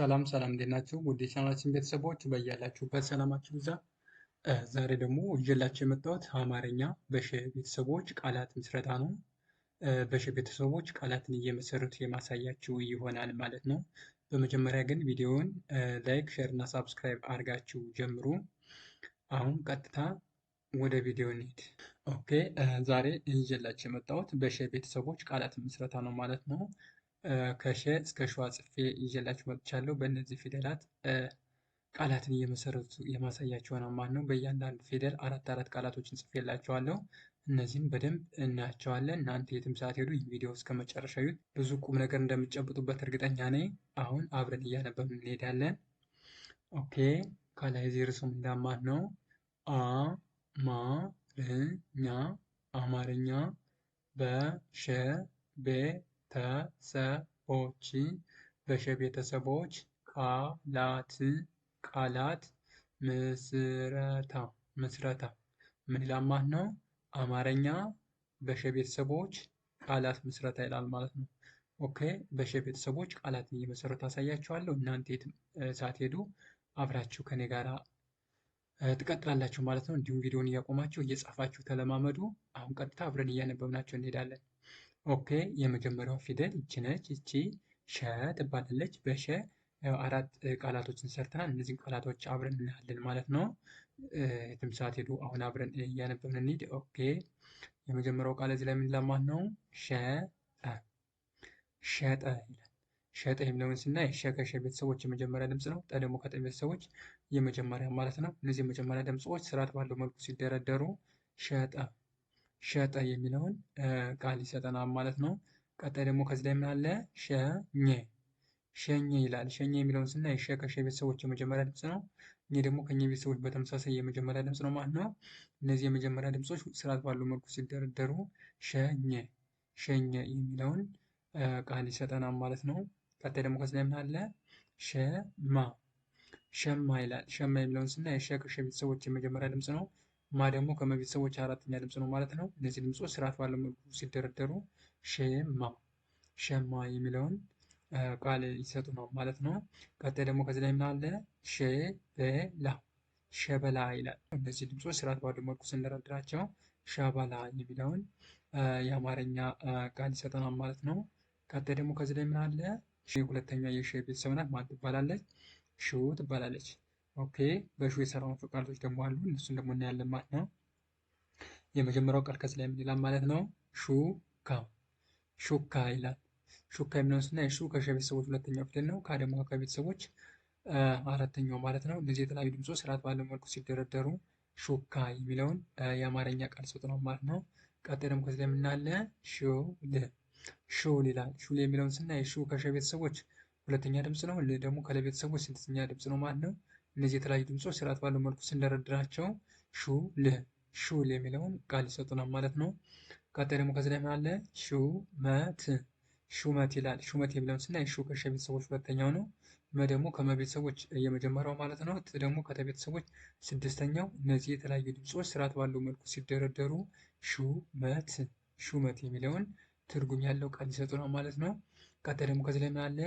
ሰላም ሰላም እንዴት ናችሁ? ውድ የቻናላችን ቤተሰቦች በያላችሁበት ሰላማችሁ ይብዛ። ዛሬ ደግሞ ይዤላችሁ የመጣሁት አማርኛ በሸ ቤተሰቦች ቃላት ምስረታ ነው። በሸ ቤተሰቦች ቃላትን እየመሰረቱ የማሳያችሁ ይሆናል ማለት ነው። በመጀመሪያ ግን ቪዲዮውን ላይክ፣ ሼር እና ሳብስክራይብ አድርጋችሁ ጀምሩ። አሁን ቀጥታ ወደ ቪዲዮ እንሂድ። ኦኬ ዛሬ ይዤላችሁ የመጣሁት በሸ ቤተሰቦች ቃላት ምስረታ ነው ማለት ነው። ከሸ እስከ ሸዋ ጽፌ ይዤላችሁ መጥቻለሁ። በእነዚህ ፊደላት ቃላትን እየመሰረቱ የማሳያችሁ ነው ማለት ነው። በእያንዳንዱ ፊደል አራት ቃላቶችን ጽፌላችኋለሁ። እነዚህም በደንብ እናያቸዋለን። እናንተ የትም ሳትሄዱ ይህ ቪዲዮ እስከ መጨረሻ እዩት። ብዙ ቁም ነገር እንደምትጨብጡበት እርግጠኛ ነኝ። አሁን አብረን እያነበብን እንሄዳለን። ኦኬ ከላይ እዚህ ርዕሱ እንዳማት ነው አማርኛ በሸ ቤተሰቦች በሸ ቤተሰቦች ቃላት ምስረታ ምን ይላል ማለት ነው? አማርኛ በሸ ቤተሰቦች ቃላት ምስረታ ይላል ማለት ነው። ኦኬ በሸ ቤተሰቦች ቃላትን እየመሰረቱ አሳያችኋለሁ። እናንተ የትም ሳትሄዱ አብራችሁ ከኔ ጋር ትቀጥላላችሁ ማለት ነው። እንዲሁም ቪዲዮውን እያቆማችሁ እየጻፋችሁ ተለማመዱ። አሁን ቀጥታ አብረን እያነበብናቸው እንሄዳለን። ኦኬ የመጀመሪያው ፊደል ይቺ ነች። ይቺ ሸ ትባላለች። በሸ አራት ቃላቶችን ሰርተናል። እነዚህን ቃላቶች አብረን እናያለን ማለት ነው። የትም ሳትሄዱ አሁን አብረን እያነበብን እንሂድ። ኦኬ የመጀመሪያው ቃል እዚህ ላይ ምን ይላል ማለት ነው? ሸጠ ይላል። ሸጠ የሚለውን ስናይ ሸ ከሸ ቤተሰቦች የመጀመሪያ ድምፅ ነው። ጠ ደግሞ ከጠ ቤተሰቦች የመጀመሪያ ማለት ነው። እነዚህ የመጀመሪያ ድምፆች ስርዓት ባለው መልኩ ሲደረደሩ ሸጠ የሚለውን ቃል ይሰጠናል ማለት ነው። ቀጣይ ደግሞ ከዚህ ላይ ምን አለ? ሸኘ ይላል። ሸኘ የሚለውን ስናይ ሸ ከሸ ቤተሰቦች የመጀመሪያ ድምፅ ነው። እኘ ደግሞ ከኘ ቤተሰቦች በተመሳሳይ የመጀመሪያ ድምፅ ነው ማለት ነው። እነዚህ የመጀመሪያ ድምፆች ስርዓት ባለው መልኩ ሲደረደሩ ሸኘ የሚለውን ቃል ይሰጠናል ማለት ነው። ቀጣይ ደግሞ ከዚህ ላይ ምን አለ? ሸማ ይላል። ሸማ የሚለውን ስናይ ሸ ከሸ ቤተሰቦች የመጀመሪያ ድምፅ ነው። ማ ደግሞ ከመ ቤተሰቦች አራተኛ ድምፅ ነው ማለት ነው። እነዚህ ድምፆች ስርዓት ባለው መልኩ ሲደረደሩ ሸማ የሚለውን ቃል ይሰጡናል ማለት ነው። ቀጣይ ደግሞ ከዚህ ላይ ምን አለ? ሸበላ ይላል። እነዚህ ድምፆች ስርዓት ባለው መልኩ ስንደረድራቸው ሸበላ የሚለውን የአማርኛ ቃል ይሰጠናል ማለት ነው። ቀጣይ ደግሞ ከዚህ ላይ ምን አለ? ሁለተኛ የሸ ቤተሰብ ናት። ማን ትባላለች? ሹ ትባላለች። ኦኬ በሹ የሰራናቸው ቃላቶች ደግሞ አሉ። እነሱን ደግሞ እናያለን ማለት ነው። የመጀመሪያው ቃል ከዚህ ላይ ምን ይላል ማለት ነው? ሹካ ይላል። ሹካ የሚለውን ስናይ ሹ ከሸ ቤተሰቦች ሁለተኛው ፊደል ነው። ካ ደግሞ ከቤተሰቦች አራተኛው ማለት ነው። እነዚህ የተለያዩ ድምፆች ስርዓት ባለው መልኩ ሲደረደሩ ሹካ የሚለውን የአማርኛ ቃል ይሰጡናል ማለት ነው። ቀጣይ ደግሞ ከዚህ ላይ ምን አለ? ሹል ይላል። ሹል የሚለውን ስናይ ሹ ከሸ ቤተሰቦች ሁለተኛ ድምፅ ነው። ል ደግሞ ከለ ቤተሰቦች ስድስተኛ ድምፅ ነው ማለት ነው። እነዚህ የተለያዩ ድምፆች ስርዓት ባለው መልኩ ስንደረድራቸው ሹል የሚለውን ቃል ይሰጡናል ማለት ነው። ቀጣይ ደግሞ ከዚህ ላይ ምን አለ? ሹመት ይላል። ሹመት የሚለውን ስናይ ሹ ከሸ ቤተሰቦች ሁለተኛው ነው። መ ደግሞ ከመ ቤተሰቦች የመጀመሪያው ማለት ነው። ት ደግሞ ከተ ቤተሰቦች ስድስተኛው። እነዚህ የተለያዩ ድምፆች ስርዓት ባለው መልኩ ሲደረደሩ ሹመት የሚለውን ትርጉም ያለው ቃል ይሰጡናል ማለት ነው። ቀጣይ ደግሞ ከዚህ ላይ ምን አለ?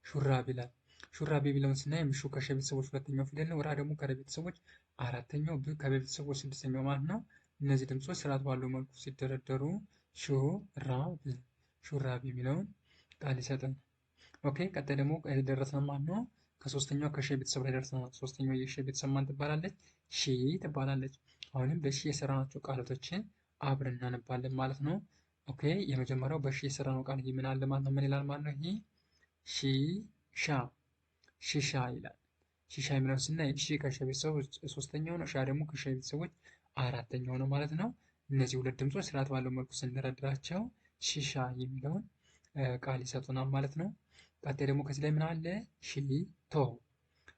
ሹራብ ይላል። ሹራብ የሚለውን ስናይ ሹ ከሸ ቤተሰቦች ሁለተኛው ፊደል ነው። ራ ደግሞ ከረ ቤተሰቦች አራተኛው፣ ብ ከበ ቤተሰቦች ስድስተኛው ማለት ነው። እነዚህ ድምፆች ስርዓት ባለው መልኩ ሲደረደሩ ሹራብ የሚለውን ቃል ይሰጠን። ኦኬ ቀጣይ ደግሞ ደረስን ማለት ነው። ከሶስተኛው ከሸ ቤተሰብ ላይ ደርሰናል። ሶስተኛው የሸ ቤተሰብ ማን ትባላለች? ሺ ትባላለች። አሁንም በሺ የሰራናቸው ቃላቶችን አብረን እናነባለን ማለት ነው። ኦኬ የመጀመሪያው በሺ የሰራነው ቃል ይህ ምን አለ ማለት ነው? ምን ይላል ማለት ነው? ይህ ሽሻ ይላል። ሽሻ የሚለውን ስናይ ሺ ከሸ ቤተሰቦች ሶስተኛው ነው። ሻ ደግሞ ከሸ ቤተሰቦች አራተኛው ነው ማለት ነው። እነዚህ ሁለት ድምፆች ስርዓት ባለው መልኩ ስንደረድራቸው ሽሻ የሚለውን ቃል ይሰጡናል ማለት ነው። ቀጣይ ደግሞ ከዚህ ላይ ምን አለ?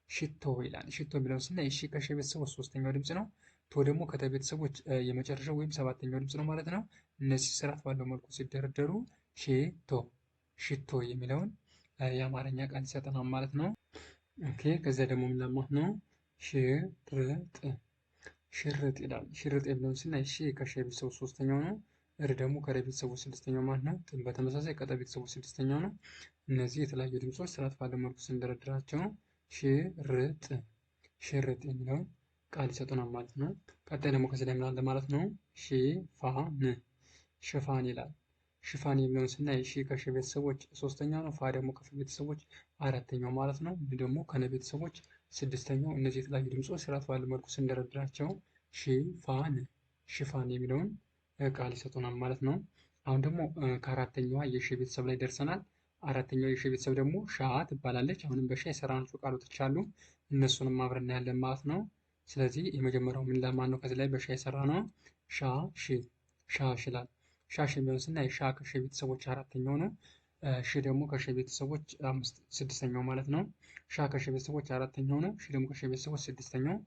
ሽቶ ይላል። ሽቶ የሚለውን ስናይ ሺ ከሸ ቤተሰቦች ሶስተኛው ድምፅ ነው። ቶ ደግሞ ከተ ቤተሰቦች የመጨረሻው ወይም ሰባተኛው ድምፅ ነው ማለት ነው። እነዚህ ስርዓት ባለው መልኩ ሲደረደሩ ሽቶ የሚለውን የአማርኛ ቃል ይሰጠናል ማለት ነው። ኦኬ ከዚያ ደግሞ ምን ማለት ነው? ሽርጥ ይላል። ሽርጥ የሚለውን ስናይ ሺ ከሸ ቤተሰቦች ሶስተኛው ነው። ር ደግሞ ከረ ቤተሰቦች ስድስተኛው ማለት ነው። ጥ በተመሳሳይ ከጠ ቤተሰቦች ስድስተኛው ነው። እነዚህ የተለያዩ ድምፆች ስርዓት ባለው መልኩ ስንደረድራቸው ሽርጥ ሽርጥ የሚለውን ቃል ይሰጡናል ማለት ነው። ቀጣይ ደግሞ ከዚህ ላይ ምን አለ ማለት ነው? ሽፋን ሽፋን ይላል። ሽፋን የሚለውን ስናይ ሺ ከሸ ቤተሰቦች ሶስተኛው ነው። ፋ ደግሞ ከፈ ቤተሰቦች አራተኛው ማለት ነው። ይህ ደግሞ ከነ ቤተሰቦች ስድስተኛው። እነዚህ የተለያዩ ድምፆች ስርዓት ባለው መልኩ ስንደረድራቸው ሽፋን ሽፋን የሚለውን ቃል ይሰጡናል ማለት ነው። አሁን ደግሞ ከአራተኛዋ የሺ ቤተሰብ ላይ ደርሰናል። አራተኛው የሺ ቤተሰብ ደግሞ ሻ ትባላለች። አሁንም በሻ የሰራናቸው ቃላቶች አሉ። እነሱንም አብረን እናያለን ማለት ነው። ስለዚህ የመጀመሪያው ምን ለማን ነው? ከዚህ ላይ በሻ የሰራ ነው ሻሽ ሻሽ ይላል። ሻሽ የሚለውን ስናይ ሻ ከሸ ቤተሰቦች አራተኛው ነው። ሺ ደግሞ ከሸ ቤተሰቦች ስድስተኛው ማለት ነው። ሻ ከሸ ቤተሰቦች አራተኛው ነው። ሺ ደግሞ ከሸ ቤተሰቦች ስድስተኛው።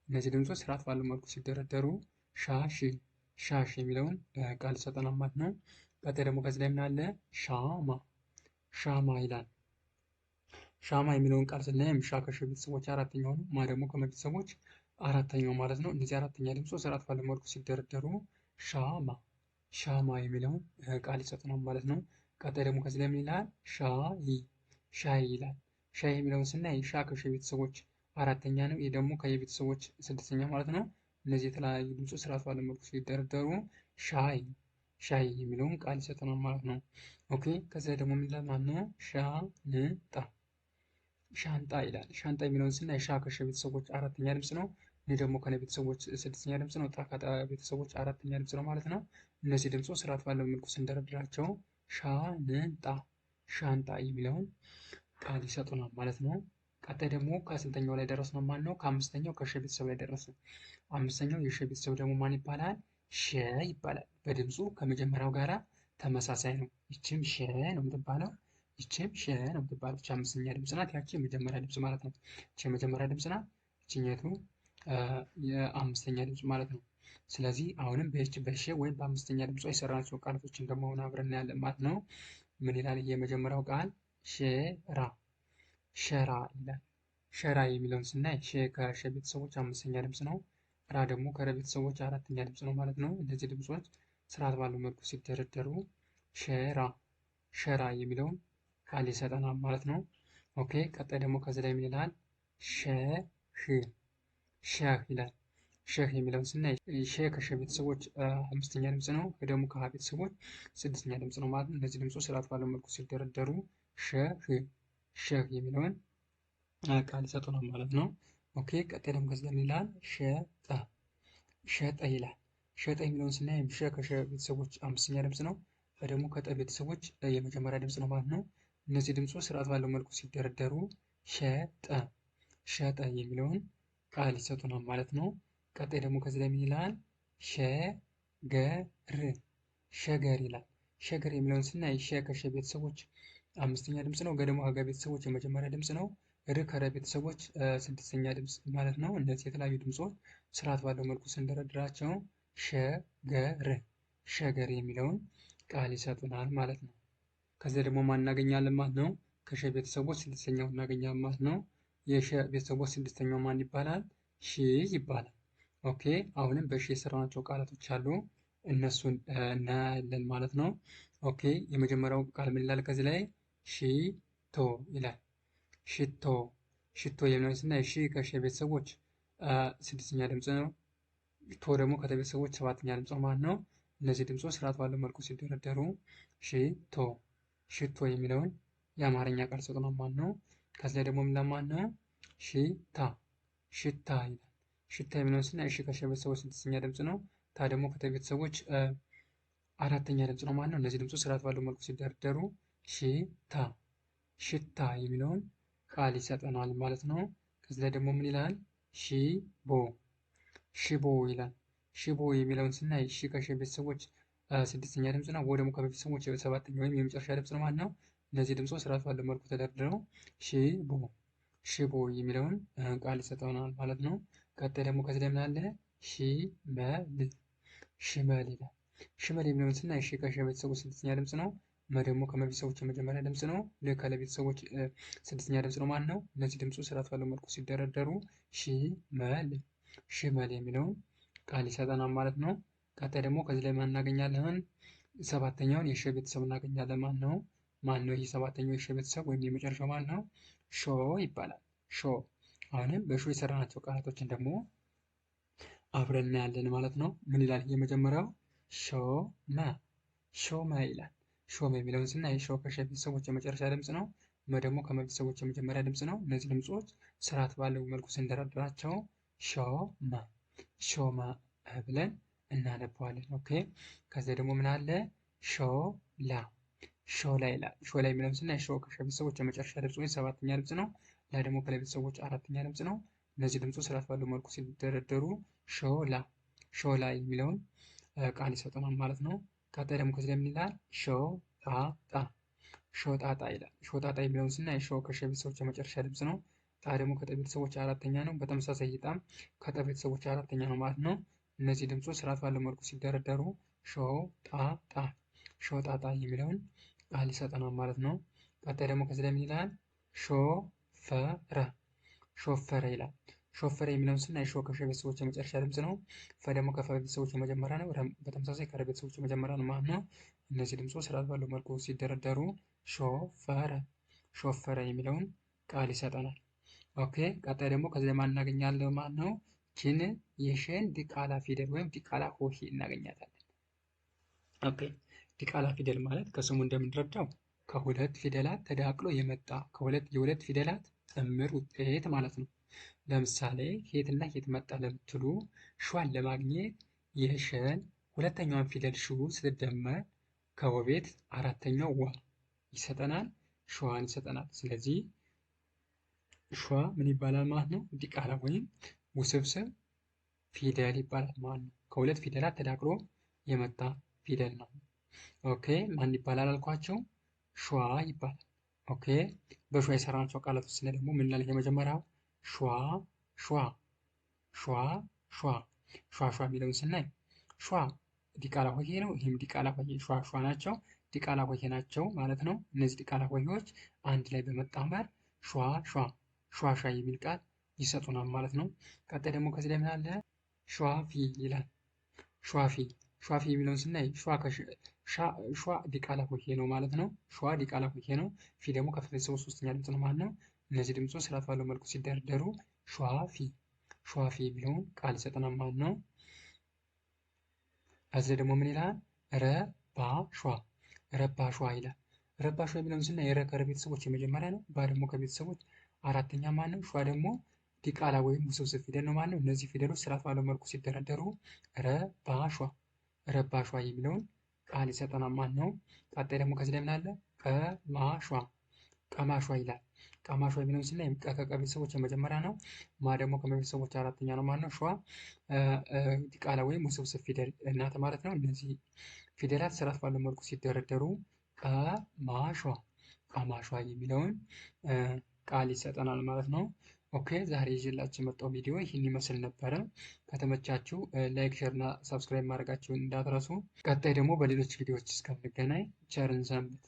እነዚህ ድምፆች ስርዓት ባለው መልኩ ሲደረደሩ ሻሽ ሻሽ የሚለውን ቃል ይሰጠናል ማለት ነው። ቀጣይ ደግሞ ከዚህ ላይ ምን አለ? ሻማ ሻማ ይላል። ሻማ የሚለውን ቃል ስናይም ሻ ከሸ ቤተሰቦች አራተኛው ነው። ማ ደግሞ ከመ ቤተሰቦች አራተኛው ማለት ነው። እነዚህ አራተኛ ድምፆች ስርዓት ባለው መልኩ ሲደረደሩ ሻማ ሻማ የሚለውን ቃል ይሰጡናል ማለት ነው። ቀጣይ ደግሞ ከዚህ ላይ ምን ይላል? ሻይ ሻይ ይላል። ሻይ የሚለውን ስናይ ሻ ከሸ ቤተሰቦች አራተኛ ነው። ይህ ደግሞ ከየቤተሰቦች ስድስተኛ ማለት ነው። እነዚህ የተለያዩ ድምፆች ስርዓት ባለው መልኩ ሲደረደሩ ሻይ ሻይ የሚለውን ቃል ይሰጠናል ማለት ነው። ኦኬ ከዚያ ደግሞ ምን ይላል ማለት ነው? ሻንጣ ሻንጣ ይላል። ሻንጣ የሚለውን ስናይ ሻ ከሸ ቤተሰቦች አራተኛ ድምፅ ነው። ይህ ደግሞ ከነ ቤተሰቦች ስድስተኛ ድምፅ ነው። ጣ ከጠ ቤተሰቦች አራተኛ ድምፅ ነው ማለት ነው። እነዚህ ድምፆች ስርዓት ባለው መልኩ ስንደረድራቸው ሻንጣ ሻንጣ የሚለውን ቃል ይሰጡናል ማለት ነው። ቀጣይ ደግሞ ከስንተኛው ላይ ደረስነው ማለት ነው? ከአምስተኛው ከሸ ቤተሰብ ላይ ደረስን። አምስተኛው የሸ ቤተሰብ ደግሞ ማን ይባላል? ሸ ይባላል። በድምፁ ከመጀመሪያው ጋራ ተመሳሳይ ነው። ይችም ሸ ነው የምትባለው፣ ይችም ሸ ነው የምትባለው። ይቺ አምስተኛ ድምፅ ናት። ያቺ የመጀመሪያ ድምፅ ማለት ነው። ይቺ የመጀመሪያ ድምፅ ናት። ይችኛቱ የአምስተኛ ድምፅ ማለት ነው። ስለዚህ አሁንም በይች በሸ ወይም በአምስተኛ ድምጿ የሰራናቸው ቃላቶች እንደመሆኑ አብረን እናያለን ማለት ነው። ምን ይላል የመጀመሪያው ቃል? ሸራ ሸራ ይላል። ሸራ የሚለውን ስናይ ሸ ከሸ ቤተሰቦች አምስተኛ ድምፅ ነው። ራ ደግሞ ከረ ቤተሰቦች አራተኛ ድምፅ ነው ማለት ነው። እነዚህ ድምፆች ስርዓት ባለው መልኩ ሲደረደሩ ሸራ ሸራ የሚለውን ቃል ይሰጠናል ማለት ነው። ኦኬ ቀጣይ ደግሞ ከዚህ ላይ ምን ይላል? ሸህ ሸህ ይላል። ሸህ የሚለውን ስናይ ሸ ከሸ ቤተሰቦች አምስተኛ ድምፅ ነው። ደግሞ ከሀ ቤተሰቦች ስድስተኛ ድምፅ ነው ማለት ነው። እነዚህ ድምፆች ስርዓት ባለው መልኩ ሲደረደሩ ሸህ ሸህ የሚለውን ቃል ይሰጡናል ማለት ነው። ኦኬ ቀጣይ ደግሞ ከዚህ ላይ ምን ይላል? ሸጠ ሸጠ ይላል። ሸጠ የሚለውን ስናይ ሸ ከሸ ቤተሰቦች አምስተኛ ድምፅ ነው። ደግሞ ከጠ ቤተሰቦች የመጀመሪያ ድምፅ ነው ማለት ነው። እነዚህ ድምፆች ስርዓት ባለው መልኩ ሲደረደሩ ሸጠ ሸጠ የሚለውን ቃል ይሰጡናል ማለት ነው። ቀጣይ ደግሞ ከዚህ ላይ ምን ይላል? ሸገር ሸገር ይላል። ሸገር የሚለውን ስናይ ሸ ከሸ ቤተሰቦች አምስተኛ ድምፅ ነው። ገ ደግሞ ከገ ቤተሰቦች የመጀመሪያ ድምፅ ነው። ር ከረ ቤተሰቦች ስድስተኛ ድምፅ ማለት ነው። እነዚህ የተለያዩ ድምፆች ስርዓት ባለው መልኩ ስንደረድራቸው ሸገር ሸገር የሚለውን ቃል ይሰጡናል ማለት ነው። ከዚያ ደግሞ ማን እናገኛለን ማለት ነው? ከሸ ቤተሰቦች ስድስተኛው እናገኛለን ማለት ነው። የሸ ቤተሰቦች ስድስተኛው ማን ይባላል? ሺ ይባላል። ኦኬ አሁንም በሺ የሰራናቸው ቃላቶች አሉ። እነሱን እናያለን ማለት ነው። ኦኬ የመጀመሪያው ቃል ምን ይላል? ከዚህ ላይ ሽቶ ይላል። ሽቶ ሽቶ የሚለውን ስናይ ሺ ከሸ ቤተሰቦች ስድስተኛ ድምፅ ነው። ቶ ደግሞ ከተ ቤተሰቦች ሰባተኛ ድምፅ ነው ማለት ነው። እነዚህ ድምፆች ስርዓት ባለው መልኩ ሲደረደሩ ሽቶ ሽቶ የሚለውን የአማርኛ ቃል ሰጥቷል ማለት ነው። ከዚያ ደግሞ ምን ለማን ነው? ሽታ ሽታ ይላል። ሽታ የሚለውን ስናይ እሺ ከሸ ቤተሰቦች ስድስተኛ ድምፅ ነው። ታ ደግሞ ከተ ቤተሰቦች አራተኛ ድምፅ ነው ማለት ነው። እነዚህ ድምፆች ስርዓት ባለው መልኩ ሲደረደሩ ሽታ ሽታ የሚለውን ቃል ይሰጠናል ማለት ነው። ከዚህ ላይ ደግሞ ምን ይላል? ሽቦ ሽቦ ይላል። ሽቦ የሚለውን ስናይ ሺ ከሸ ቤተሰቦች ስድስተኛ ድምፅ ነው። ወ ደግሞ ከቤተሰቦች ሰባተኛ ወይም የመጨረሻ ድምፅ ነው ማለት ነው። እነዚህ ድምፆች ስርዓት ባለው መልኩ ተደርድረው ሽቦ ሽቦ የሚለውን ቃል ይሰጠናል ማለት ነው። ቀጣይ ደግሞ ከዚህ ላይ ምን አለ? ሽመል ሽመል ይላል። ሽመል የሚለውን ስናይ ሺ ከሸ ቤተሰቦች ስድስተኛ ድምፅ ነው። መ ደግሞ ከመ ቤተሰቦች የመጀመሪያ ድምፅ ነው። ል ከለ ቤተሰቦች ስድስተኛ ድምፅ ነው ማለት ነው። እነዚህ ድምፆች ስርዓት ባለው መልኩ ሲደረደሩ ሽመል ሽመል የሚለውን ቃል ይሰጠናል ማለት ነው። ቀጣይ ደግሞ ከዚህ ላይ ማን እናገኛለን? ሰባተኛውን የሸ ቤተሰብ እናገኛለን ማለት ነው። ማን ነው? ይህ ሰባተኛው የሸ ቤተሰብ ወይም የመጨረሻው ማን ነው? ሾ ይባላል። ሾ። አሁንም በሾ የሰራናቸው ቃላቶችን ደግሞ አብረን እናያለን ማለት ነው። ምን ይላል? የመጀመሪያው ሾመ፣ ሾመ ይላል። ሾመ የሚለውን ስናይ ሾ ከሸ ቤተሰቦች የመጨረሻ ድምፅ ነው። መ ደግሞ ከመ ቤተሰቦች የመጀመሪያ ድምፅ ነው። እነዚህ ድምፆች ስርዓት ባለው መልኩ ስንደረድራቸው ሾመ፣ ሾመ ብለን እናነባዋለን። ኦኬ። ከዚያ ደግሞ ምን አለ? ሾላ፣ ሾላ ይላል። ሾላ የሚለውን ስናይ ሾ ከሸ ቤተሰቦች የመጨረሻ ድምፅ ወይም ሰባተኛ ድምፅ ነው። ላ ደግሞ ከለ ቤተሰቦች አራተኛ ድምፅ ነው። እነዚህ ድምፆች ስርዓት ባለው መልኩ ሲደረደሩ ሾላ፣ ሾላ የሚለውን ቃል ይሰጡናል ማለት ነው። ቀጣይ ደግሞ ከዚህ ላይ ምን ይላል? ሾጣጣ፣ ሾጣጣ ይላል። ሾጣጣ የሚለውን ስናይ ሾ ከሸ ቤተሰቦች የመጨረሻ ድምፅ ነው። ጣ ደግሞ ከጠ ቤተሰቦች አራተኛ ነው። በተመሳሳይ ጣም ከጠ ቤተሰቦች አራተኛ ነው ማለት ነው። እነዚህ ድምፆች ስርዓት ባለው መልኩ ሲደረደሩ ሾጣጣ፣ ሾጣጣ የሚለውን ቃል ይሰጠናል ማለት ነው። ቀጣይ ደግሞ ከዚህ ላይ ምን ይላል? ሾፈረ፣ ሾፈረ ይላል። ሾፈረ የሚለውን ስናይ ሾ ከሸ ቤተሰቦች የመጨረሻ ድምፅ ነው። ፈ ደግሞ ከፈ ቤተሰቦች የመጀመሪያ ነው። በተመሳሳይ ከረ ቤተሰቦች የመጀመሪያ ነው ማለት ነው። እነዚህ ድምፆች ስርዓት ባለው መልኩ ሲደረደሩ ሾፈረ፣ ሾፈረ የሚለውን ቃል ይሰጠናል። ኦኬ። ቀጣይ ደግሞ ከዚህ ማን እናገኛለን ማለት ነው? ችን የሸን ዲቃላ ፊደል ወይም ዲቃላ ሆሄ እናገኛታለን። ኦኬ። ዲቃላ ፊደል ማለት ከስሙ እንደምንረዳው ከሁለት ፊደላት ተዳቅሎ የመጣ የሁለት ፊደላት ጥምር ውጤት ማለት ነው። ለምሳሌ ሄትና ሄት መጣ ለምትሉ ሿን ለማግኘት የሸን ሁለተኛዋን ፊደል ሹ ስትደመር ከወቤት አራተኛው ዋ ይሰጠናል፣ ሸዋን ይሰጠናል። ስለዚህ ሸዋ ምን ይባላል ማለት ነው? ዲቃላ ወይም ውስብስብ ፊደል ይባላል ማለት ነው። ከሁለት ፊደላት ተዳቅሎ የመጣ ፊደል ነው። ኦኬ። ማን ይባላል አልኳቸው? ሸዋ ይባላል። ኦኬ። በሸዋ የሰራናቸው ቃላቶች ስለ ደግሞ ምን ይላል? የመጀመሪያው ሸዋ፣ ሸዋ፣ ሸዋ፣ ሸዋ፣ ሸዋ፣ ሸዋ የሚለውን ስናይ ሸዋ ዲቃላ ሆሄ ነው። ይህም ዲቃላ ሆሄ ሸዋ፣ ሸዋ ናቸው። ዲቃላ ሆሄ ናቸው ማለት ነው። እነዚህ ዲቃላ ሆሄዎች አንድ ላይ በመጣመር ሸዋ፣ ሸዋ፣ ሸዋ፣ ሸዋ የሚል ቃል ይሰጡናል ማለት ነው። ቀጣይ ደግሞ ከዚህ ላይ ምን አለ? ሸዋፊ ይላል። ሸዋፊ፣ ሸዋፊ የሚለውን ስናይ ሸዋ ዲቃላ ሆሄ ነው ማለት ነው። ሸዋ ዲቃላ ሆሄ ነው። ፊ ደግሞ ከፈ ቤተሰቦች ሶስተኛ ድምፅ ነው ማለት ነው። እነዚህ ድምፆች ስርዓት ባለው መልኩ ሲደረደሩ ሸዋፊ፣ ሸዋፊ የሚለውን ቃል ይሰጠናል ማለት ነው። ከዚህ ደግሞ ምን ይላል? ረባሿ፣ ረባሿ ይላል። ረባሿ የሚለውን ስናይ የረ ከረ ቤተሰቦች የመጀመሪያ ነው። ባ ደግሞ ከቤተሰቦች አራተኛ ማለት ነው። ሿ ደግሞ ዲቃላ ወይም ውስብስብ ፊደል ነው ማለት ነው። እነዚህ ፊደሎች ስርዓት ባለው መልኩ ሲደረደሩ ረባሿ፣ ረባሿ የሚለውን ቃል ይሰጠናል ማለት ነው። ቀጣይ ደግሞ ከዚህ ላይ ምን አለ? ቀማሿ፣ ቀማሿ ይላል። ቀማሿ የሚለውን ስናይ ቀ ከቀ ቤተሰቦች የመጀመሪያ ነው። ማ ደግሞ ከመ ቤተሰቦች አራተኛ ነው ማለት ነው። ሿ ዲቃላ ወይም ውስብስብ ፊደል እናት ማለት ነው። እነዚህ ፊደላት ስርዓት ባለው መልኩ ሲደረደሩ ቀማሿ፣ ቀማሿ የሚለውን ቃል ይሰጠናል ማለት ነው። ኦኬ። ዛሬ ይዤላችሁ የመጣው ቪዲዮ ይህን ይመስል ነበረ። ከተመቻችሁ ላይክ፣ ሼር እና ሰብስክራይብ ማድረጋችሁን እንዳትረሱ። ቀጣይ ደግሞ በሌሎች ቪዲዮዎች እስከምንገናኝ ቸርን ሰንብት።